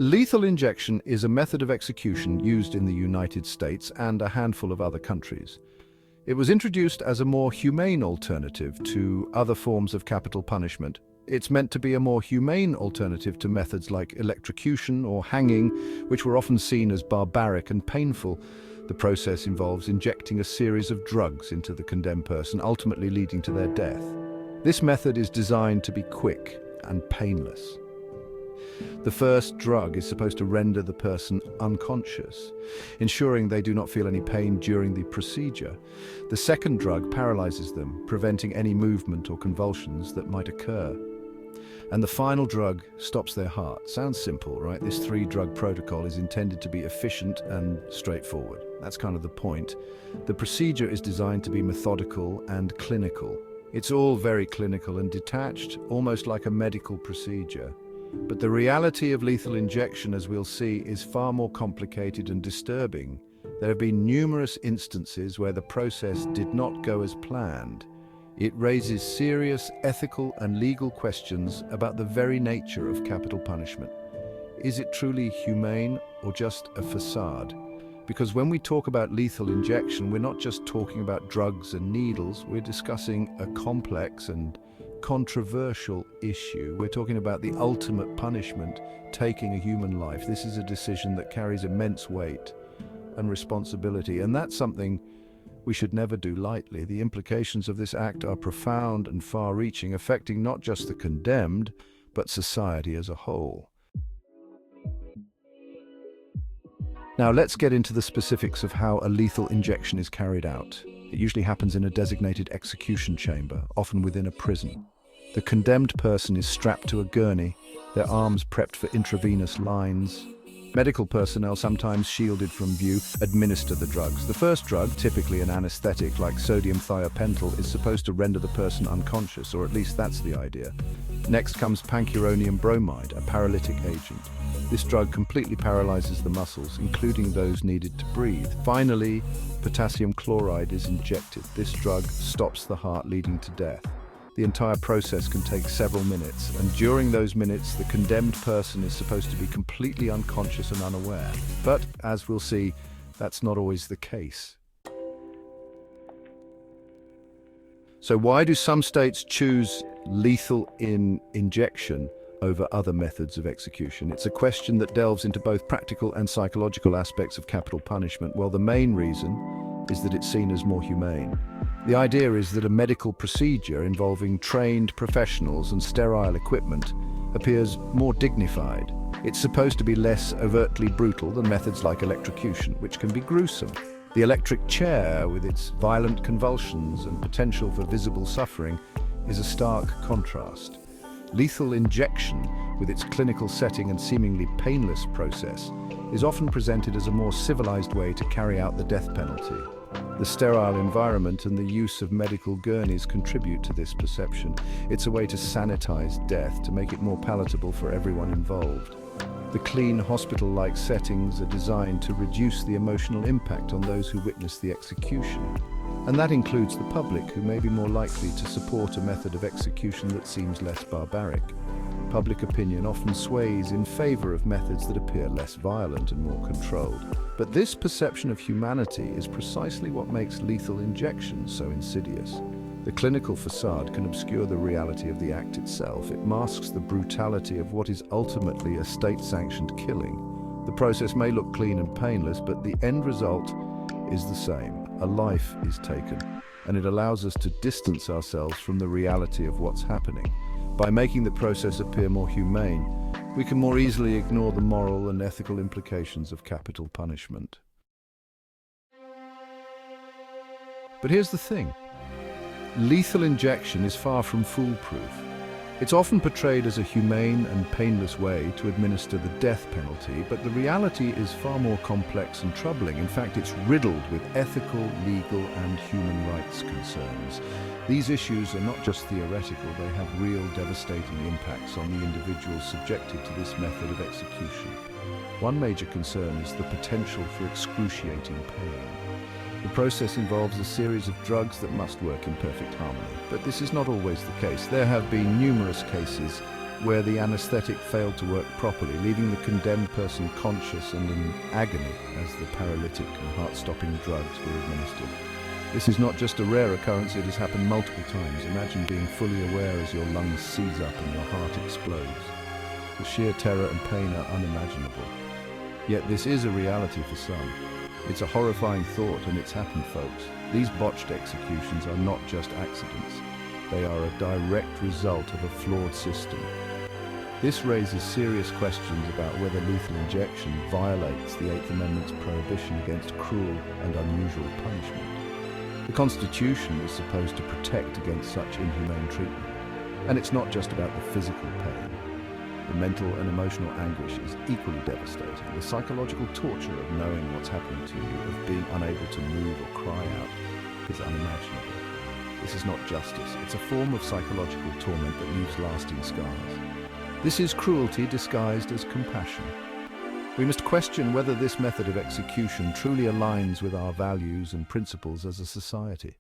Lethal injection is a method of execution used in the United States and a handful of other countries. It was introduced as a more humane alternative to other forms of capital punishment. It's meant to be a more humane alternative to methods like electrocution or hanging, which were often seen as barbaric and painful. The process involves injecting a series of drugs into the condemned person, ultimately leading to their death. This method is designed to be quick and painless. The first drug is supposed to render the person unconscious, ensuring they do not feel any pain during the procedure. The second drug paralyzes them, preventing any movement or convulsions that might occur. And the final drug stops their heart. Sounds simple, right? This three-drug protocol is intended to be efficient and straightforward. That's kind of the point. The procedure is designed to be methodical and clinical. It's all very clinical and detached, almost like a medical procedure. But the reality of lethal injection, as we'll see, is far more complicated and disturbing. There have been numerous instances where the process did not go as planned. It raises serious ethical and legal questions about the very nature of capital punishment. Is it truly humane or just a facade? Because when we talk about lethal injection, we're not just talking about drugs and needles, we're discussing a complex and controversial issue. We're talking about the ultimate punishment, taking a human life. This is a decision that carries immense weight and responsibility, and that's something we should never do lightly. The implications of this act are profound and far-reaching, affecting not just the condemned, but society as a whole. Now let's get into the specifics of how a lethal injection is carried out. It usually happens in a designated execution chamber, often within a prison. The condemned person is strapped to a gurney, their arms prepped for intravenous lines. Medical personnel, sometimes shielded from view, administer the drugs. The first drug, typically an anesthetic like sodium thiopental, is supposed to render the person unconscious, or at least that's the idea. Next comes pancuronium bromide, a paralytic agent. This drug completely paralyzes the muscles, including those needed to breathe. Finally, potassium chloride is injected. This drug stops the heart, leading to death. The entire process can take several minutes, and during those minutes, the condemned person is supposed to be completely unconscious and unaware. But, as we'll see, that's not always the case. So why do some states choose lethal injection over other methods of execution? It's a question that delves into both practical and psychological aspects of capital punishment. Well, the main reason is that it's seen as more humane. The idea is that a medical procedure involving trained professionals and sterile equipment appears more dignified. It's supposed to be less overtly brutal than methods like electrocution, which can be gruesome. The electric chair, with its violent convulsions and potential for visible suffering, is a stark contrast. Lethal injection, with its clinical setting and seemingly painless process, is often presented as a more civilized way to carry out the death penalty. The sterile environment and the use of medical gurneys contribute to this perception. It's a way to sanitize death, to make it more palatable for everyone involved. The clean, hospital-like settings are designed to reduce the emotional impact on those who witness the execution. And that includes the public, who may be more likely to support a method of execution that seems less barbaric. Public opinion often sways in favor of methods that appear less violent and more controlled. But this perception of humanity is precisely what makes lethal injection so insidious. The clinical facade can obscure the reality of the act itself. It masks the brutality of what is ultimately a state-sanctioned killing. The process may look clean and painless, but the end result is the same. A life is taken, and it allows us to distance ourselves from the reality of what's happening. By making the process appear more humane, we can more easily ignore the moral and ethical implications of capital punishment. But here's the thing. Lethal injection is far from foolproof. It's often portrayed as a humane and painless way to administer the death penalty, but the reality is far more complex and troubling. In fact, it's riddled with ethical, legal, and human rights concerns. These issues are not just theoretical, they have real devastating impacts on the individuals subjected to this method of execution. One major concern is the potential for excruciating pain. The process involves a series of drugs that must work in perfect harmony, but this is not always the case. There have been numerous cases where the anesthetic failed to work properly, leaving the condemned person conscious and in agony as the paralytic and heart-stopping drugs were administered. This is not just a rare occurrence, it has happened multiple times. Imagine being fully aware as your lungs seize up and your heart explodes. The sheer terror and pain are unimaginable. Yet this is a reality for some. It's a horrifying thought, and it's happened, folks. These botched executions are not just accidents. They are a direct result of a flawed system. This raises serious questions about whether lethal injection violates the Eighth Amendment's prohibition against cruel and unusual punishment. The Constitution was supposed to protect against such inhumane treatment. And it's not just about the physical pain. The mental and emotional anguish is equally devastating. The psychological torture of knowing what's happening to you, of being unable to move or cry out, is unimaginable. This is not justice. It's a form of psychological torment that leaves lasting scars. This is cruelty disguised as compassion. We must question whether this method of execution truly aligns with our values and principles as a society.